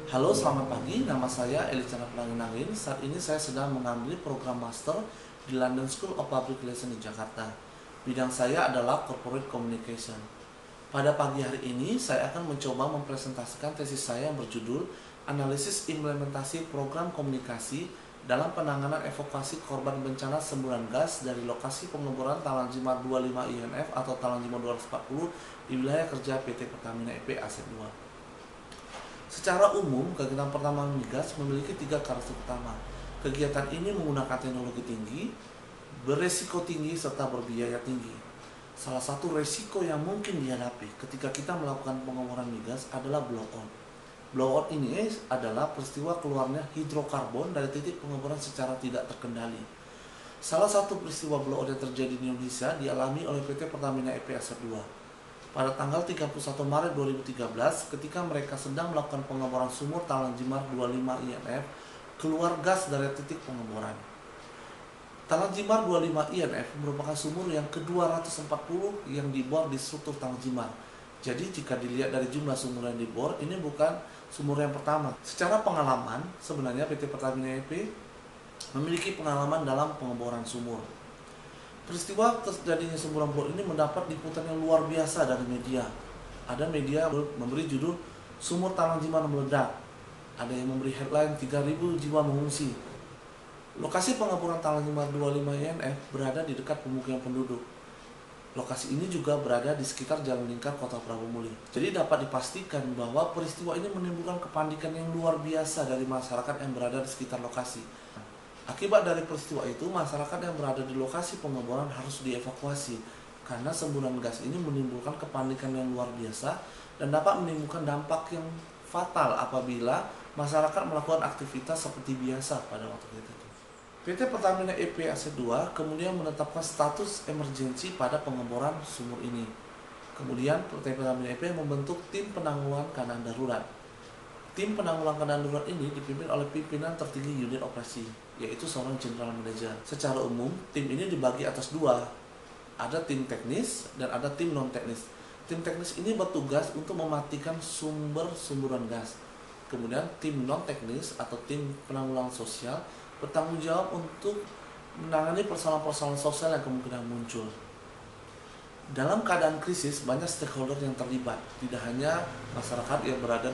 Halo, selamat pagi. Nama saya Elicana Pelangi-Nangin. Saat ini saya sedang mengambil program master di London School of Public Relations di Jakarta. Bidang saya adalah Corporate Communication. Pada pagi hari ini, saya akan mencoba mempresentasikan tesis saya yang berjudul Analisis Implementasi Program Komunikasi dalam Penanganan Evakuasi Korban Bencana Semburan Gas dari Lokasi Pengeboran Talang Jimar 25 INF atau Talang Jimar 240 di wilayah kerja PT Pertamina EP Aset 2. Secara umum, kegiatan pertambangan migas memiliki tiga karakteristik utama. Kegiatan ini menggunakan teknologi tinggi, beresiko tinggi, serta berbiaya tinggi. Salah satu resiko yang mungkin dihadapi ketika kita melakukan pengeboran migas adalah blowout. Blowout ini adalah peristiwa keluarnya hidrokarbon dari titik pengeboran secara tidak terkendali. Salah satu peristiwa blowout yang terjadi di Indonesia dialami oleh PT Pertamina EP Aset 2. Pada tanggal 31 Maret 2013, ketika mereka sedang melakukan pengeboran sumur Talang Jimar 25 INF, keluar gas dari titik pengeboran. Talang Jimar 25 INF merupakan sumur yang ke-240 yang dibor di struktur Talang Jimar. Jadi jika dilihat dari jumlah sumur yang dibor, ini bukan sumur yang pertama. Secara pengalaman, sebenarnya PT Pertamina EP memiliki pengalaman dalam pengeboran sumur. Peristiwa terjadinya semburan blowout ini mendapat liputan yang luar biasa dari media. Ada media memberi judul Sumur Talang Jimar meledak. Ada yang memberi headline 3.000 jiwa mengungsi. Lokasi pengeboran Talang Jimar 25 INF berada di dekat pemukiman penduduk. Lokasi ini juga berada di sekitar Jalan Lingkar Kota Prabu Muli. Jadi dapat dipastikan bahwa peristiwa ini menimbulkan kepanikan yang luar biasa dari masyarakat yang berada di sekitar lokasi. Akibat dari peristiwa itu, masyarakat yang berada di lokasi pengeboran harus dievakuasi karena semburan gas ini menimbulkan kepanikan yang luar biasa dan dapat menimbulkan dampak yang fatal apabila masyarakat melakukan aktivitas seperti biasa pada waktu itu. PT Pertamina EP Aset 2 kemudian menetapkan status emergensi pada pengeboran sumur ini. Kemudian PT Pertamina EP membentuk tim penanggulangan keadaan darurat. Tim penanggulangan keadaan darurat ini dipimpin oleh pimpinan tertinggi unit operasi, yaitu seorang general manager. Secara umum, tim ini dibagi atas dua. Ada tim teknis dan ada tim non-teknis. Tim teknis ini bertugas untuk mematikan sumber-sumburan gas. Kemudian tim non-teknis atau tim penanggulangan sosial bertanggung jawab untuk menangani persoalan-persoalan sosial yang kemungkinan muncul. Dalam keadaan krisis, banyak stakeholder yang terlibat, tidak hanya masyarakat yang berada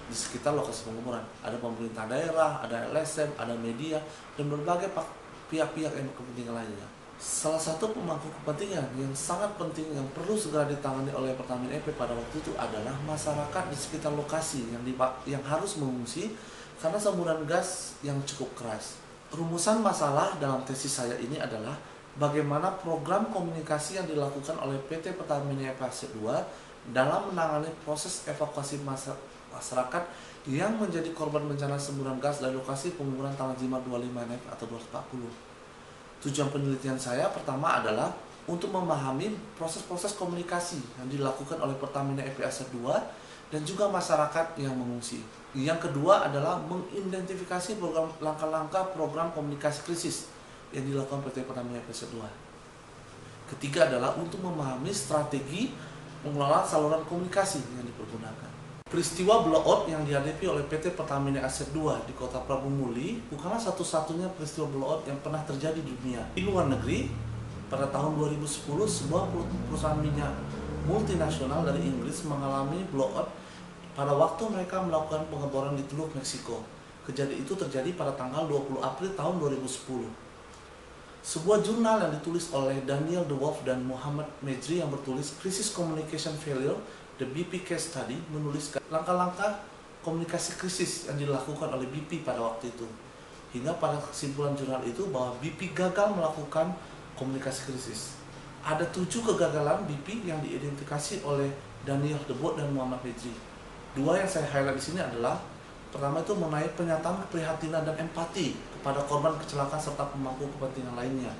di sekitar lokasi pengeboran. Ada pemerintah daerah, ada LSM, ada media, dan berbagai pihak-pihak yang berkepentingan lainnya. Salah satu pemangku kepentingan yang sangat penting yang perlu segera ditangani oleh Pertamina EP pada waktu itu adalah masyarakat di sekitar lokasi yang harus mengungsi karena semburan gas yang cukup keras. Rumusan masalah dalam tesis saya ini adalah bagaimana program komunikasi yang dilakukan oleh PT Pertamina EP Aset 2 dalam menangani proses evakuasi masyarakat yang menjadi korban bencana semburan gas dari lokasi pengeboran Talang Jimar 25 INF atau 240. Tujuan penelitian saya pertama adalah untuk memahami proses-proses komunikasi yang dilakukan oleh Pertamina EP Aset 2 dan juga masyarakat yang mengungsi. Yang kedua adalah mengidentifikasi langkah-langkah program komunikasi krisis yang dilakukan PT Pertamina EP Aset 2. Ketiga adalah untuk memahami strategi pengelolaan saluran komunikasi yang dipergunakan. Peristiwa blowout yang dihadapi oleh PT Pertamina Aset 2 di Kota Prabu Muli bukanlah satu-satunya peristiwa blowout yang pernah terjadi di dunia. Di luar negeri, pada tahun 2010, sebuah perusahaan minyak multinasional dari Inggris mengalami blowout pada waktu mereka melakukan pengeboran di Teluk Meksiko. Kejadian itu terjadi pada tanggal 20 April tahun 2010. Sebuah jurnal yang ditulis oleh Daniel DeWolf dan Muhammad Mejri yang bertulis Crisis Communication Failure, The BP Case Study, menuliskan langkah-langkah komunikasi krisis yang dilakukan oleh BP pada waktu itu. Hingga pada kesimpulan jurnal itu bahwa BP gagal melakukan komunikasi krisis. Ada 7 kegagalan BP yang diidentifikasi oleh Daniel DeWolf dan Muhammad Mejri. Dua yang saya highlight di sini adalah pertama itu mengenai pernyataan keprihatinan dan empati kepada korban kecelakaan serta pemangku kepentingan lainnya.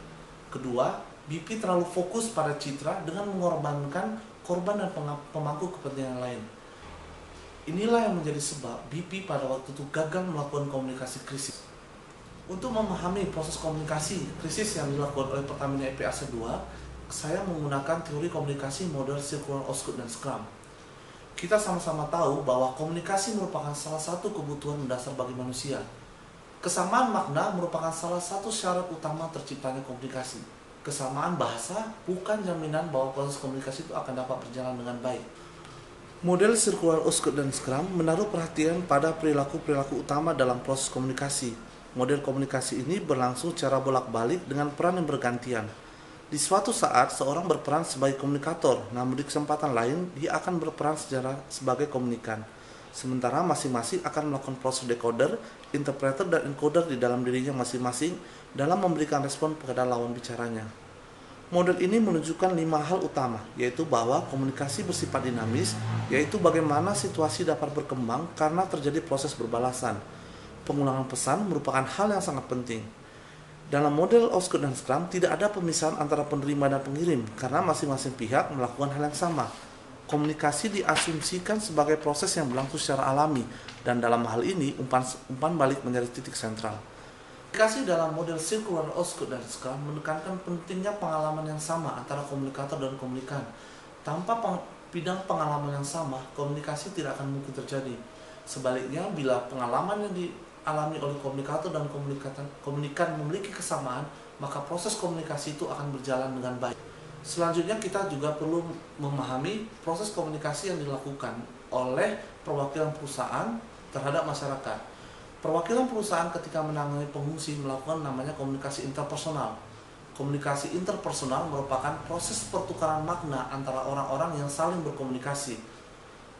Kedua, BP terlalu fokus pada citra dengan mengorbankan korban dan pemangku kepentingan lain. Inilah yang menjadi sebab BP pada waktu itu gagal melakukan komunikasi krisis. Untuk memahami proses komunikasi krisis yang dilakukan oleh Pertamina EP Aset 2, saya menggunakan teori komunikasi model Circular Osgood dan Scrum. Kita sama-sama tahu bahwa komunikasi merupakan salah satu kebutuhan mendasar bagi manusia. Kesamaan makna merupakan salah satu syarat utama terciptanya komunikasi. Kesamaan bahasa bukan jaminan bahwa proses komunikasi itu akan dapat berjalan dengan baik. Model Circular Oxford dan Scrum menaruh perhatian pada perilaku-perilaku utama dalam proses komunikasi. Model komunikasi ini berlangsung secara bolak-balik dengan peran yang bergantian. Di suatu saat, seorang berperan sebagai komunikator, namun di kesempatan lain, dia akan berperan sebagai komunikan. Sementara masing-masing akan melakukan proses decoder, interpreter, dan encoder di dalam dirinya masing-masing dalam memberikan respon kepada lawan bicaranya. Model ini menunjukkan 5 hal utama, yaitu bahwa komunikasi bersifat dinamis, yaitu bagaimana situasi dapat berkembang karena terjadi proses berbalasan. Pengulangan pesan merupakan hal yang sangat penting. Dalam model Oxford dan Scrum tidak ada pemisahan antara penerima dan pengirim karena masing-masing pihak melakukan hal yang sama. Komunikasi diasumsikan sebagai proses yang berlangsung secara alami dan dalam hal ini umpan balik menjadi titik sentral. Komunikasi dalam model Circular Oxford dan Scrum menekankan pentingnya pengalaman yang sama antara komunikator dan komunikan. Tanpa bidang pengalaman yang sama, komunikasi tidak akan mungkin terjadi. Sebaliknya, bila pengalaman yang alami oleh komunikator dan komunikan memiliki kesamaan, maka proses komunikasi itu akan berjalan dengan baik. Selanjutnya kita juga perlu memahami proses komunikasi yang dilakukan oleh perwakilan perusahaan terhadap masyarakat. Perwakilan perusahaan ketika menangani pengungsi melakukan namanya komunikasi interpersonal. Komunikasi interpersonal merupakan proses pertukaran makna antara orang-orang yang saling berkomunikasi.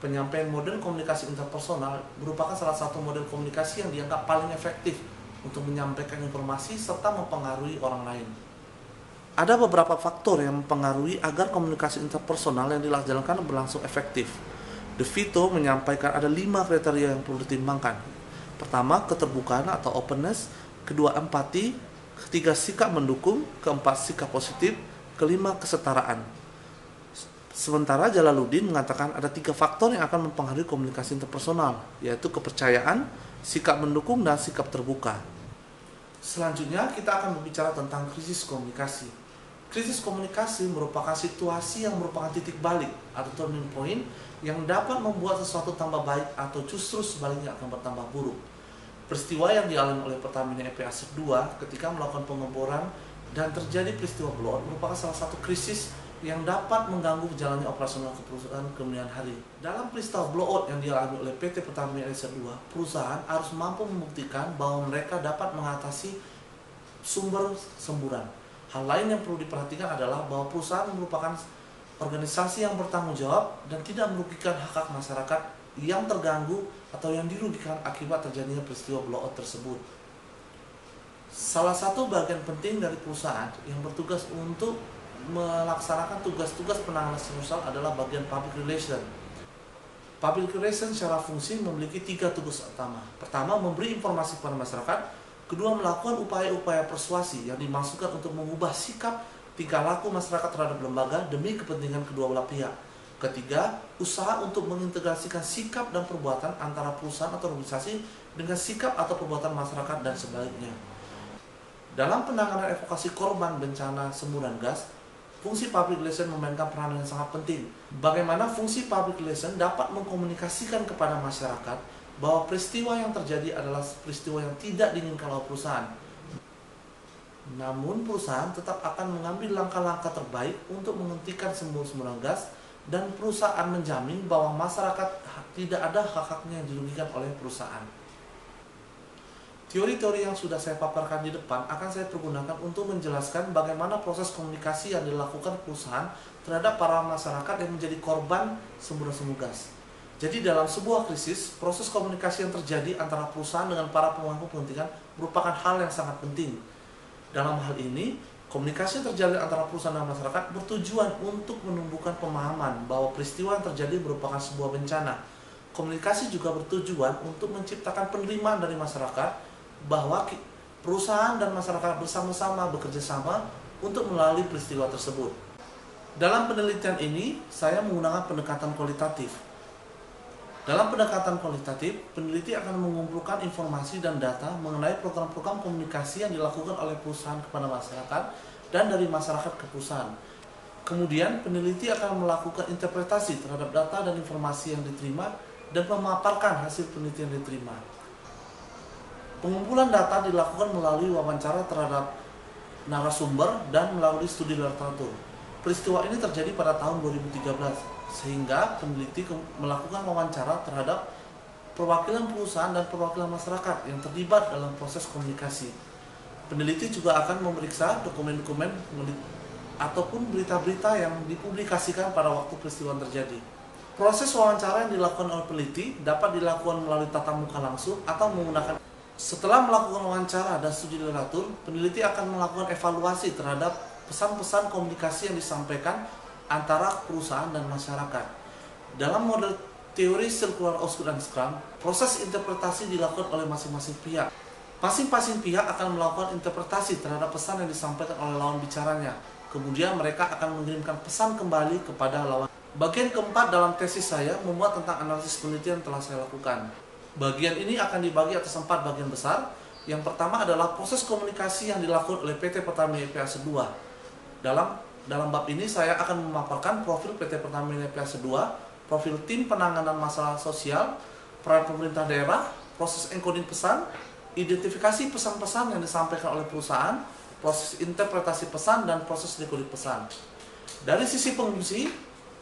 Penyampaian model komunikasi interpersonal merupakan salah satu model komunikasi yang dianggap paling efektif untuk menyampaikan informasi serta mempengaruhi orang lain. Ada beberapa faktor yang mempengaruhi agar komunikasi interpersonal yang dijalankan berlangsung efektif. De Vito menyampaikan ada 5 kriteria yang perlu ditimbangkan. Pertama, keterbukaan atau openness. Kedua, empati. Ketiga, sikap mendukung. Keempat, sikap positif. Kelima, kesetaraan. Sementara Jalaluddin mengatakan ada 3 faktor yang akan mempengaruhi komunikasi interpersonal, yaitu kepercayaan, sikap mendukung, dan sikap terbuka. Selanjutnya kita akan berbicara tentang krisis komunikasi. Krisis komunikasi merupakan situasi yang merupakan titik balik atau turning point yang dapat membuat sesuatu tambah baik atau justru sebaliknya akan bertambah buruk. Peristiwa yang dialami oleh Pertamina EP Asep 2 ketika melakukan pengeboran dan terjadi peristiwa blowout merupakan salah satu krisis yang dapat mengganggu jalannya operasional perusahaan kemudian hari. Dalam peristiwa blowout yang dialami oleh PT Pertamina EP Asep 2, perusahaan harus mampu membuktikan bahwa mereka dapat mengatasi sumber semburan. Hal lain yang perlu diperhatikan adalah bahwa perusahaan merupakan organisasi yang bertanggung jawab dan tidak merugikan hak-hak masyarakat yang terganggu atau yang dirugikan akibat terjadinya peristiwa blowout tersebut. Salah satu bagian penting dari perusahaan yang bertugas untuk melaksanakan tugas-tugas penanganan sosial adalah bagian public relation. Public relation secara fungsi memiliki 3 tugas utama. Pertama, memberi informasi kepada masyarakat. Kedua, melakukan upaya-upaya persuasi yang dimaksudkan untuk mengubah sikap tingkah laku masyarakat terhadap lembaga demi kepentingan kedua belah pihak. Ketiga, usaha untuk mengintegrasikan sikap dan perbuatan antara perusahaan atau organisasi dengan sikap atau perbuatan masyarakat dan sebaliknya. Dalam penanganan evakuasi korban bencana semburan gas, fungsi public relation memainkan peranan yang sangat penting. Bagaimana fungsi public relation dapat mengkomunikasikan kepada masyarakat bahwa peristiwa yang terjadi adalah peristiwa yang tidak diinginkan oleh perusahaan. Namun perusahaan tetap akan mengambil langkah-langkah terbaik untuk menghentikan semburan gas dan perusahaan menjamin bahwa masyarakat tidak ada hak-haknya yang dirugikan oleh perusahaan. Teori-teori yang sudah saya paparkan di depan akan saya pergunakan untuk menjelaskan bagaimana proses komunikasi yang dilakukan perusahaan terhadap para masyarakat yang menjadi korban semburan gas. Jadi dalam sebuah krisis, proses komunikasi yang terjadi antara perusahaan dengan para pemangku kepentingan merupakan hal yang sangat penting. Dalam hal ini, komunikasi yang terjadi antara perusahaan dan masyarakat bertujuan untuk menumbuhkan pemahaman bahwa peristiwa yang terjadi merupakan sebuah bencana. Komunikasi juga bertujuan untuk menciptakan penerimaan dari masyarakat bahwa perusahaan dan masyarakat bersama-sama bekerja sama untuk melalui peristiwa tersebut. Dalam penelitian ini, saya menggunakan pendekatan kualitatif. Dalam pendekatan kualitatif, peneliti akan mengumpulkan informasi dan data mengenai program-program komunikasi yang dilakukan oleh perusahaan kepada masyarakat dan dari masyarakat ke perusahaan. Kemudian, peneliti akan melakukan interpretasi terhadap data dan informasi yang diterima dan memaparkan hasil penelitian yang diterima. Pengumpulan data dilakukan melalui wawancara terhadap narasumber dan melalui studi literatur. Peristiwa ini terjadi pada tahun 2013, sehingga peneliti melakukan wawancara terhadap perwakilan perusahaan dan perwakilan masyarakat yang terlibat dalam proses komunikasi. Peneliti juga akan memeriksa dokumen-dokumen ataupun berita-berita yang dipublikasikan pada waktu peristiwa terjadi. Proses wawancara yang dilakukan oleh peneliti dapat dilakukan melalui tatap muka langsung atau menggunakan. Setelah melakukan wawancara dan studi literatur, peneliti akan melakukan evaluasi terhadap pesan-pesan komunikasi yang disampaikan antara perusahaan dan masyarakat. Dalam model teori Circular Output dan Scrum, proses interpretasi dilakukan oleh masing-masing pihak. Masing-masing pihak akan melakukan interpretasi terhadap pesan yang disampaikan oleh lawan bicaranya. Kemudian mereka akan mengirimkan pesan kembali kepada lawan. Bagian keempat dalam tesis saya memuat tentang analisis penelitian yang telah saya lakukan. Bagian ini akan dibagi atas 4 bagian besar. Yang pertama adalah proses komunikasi yang dilakukan oleh PT Pertamina PLC 2. Dalam bab ini saya akan memaparkan profil PT Pertamina PLC 2, profil tim penanganan masalah sosial, peran pemerintah daerah, proses encoding pesan, identifikasi pesan-pesan yang disampaikan oleh perusahaan, proses interpretasi pesan, dan proses decoding pesan. Dari sisi pengungsi,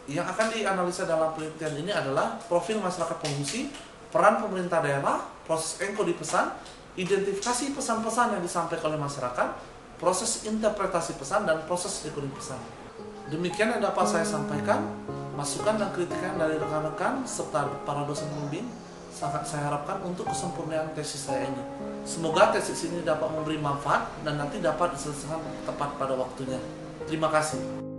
yang akan dianalisa dalam penelitian ini adalah profil masyarakat pengungsi, peran pemerintah daerah, proses encoding pesan, identifikasi pesan-pesan yang disampaikan oleh masyarakat, proses interpretasi pesan, dan proses decoding pesan. Demikian yang dapat saya sampaikan. Masukan dan kritikan dari rekan-rekan serta para dosen pembimbing sangat saya harapkan untuk kesempurnaan tesis saya ini. Semoga tesis ini dapat memberi manfaat dan nanti dapat diselesaikan tepat pada waktunya. Terima kasih.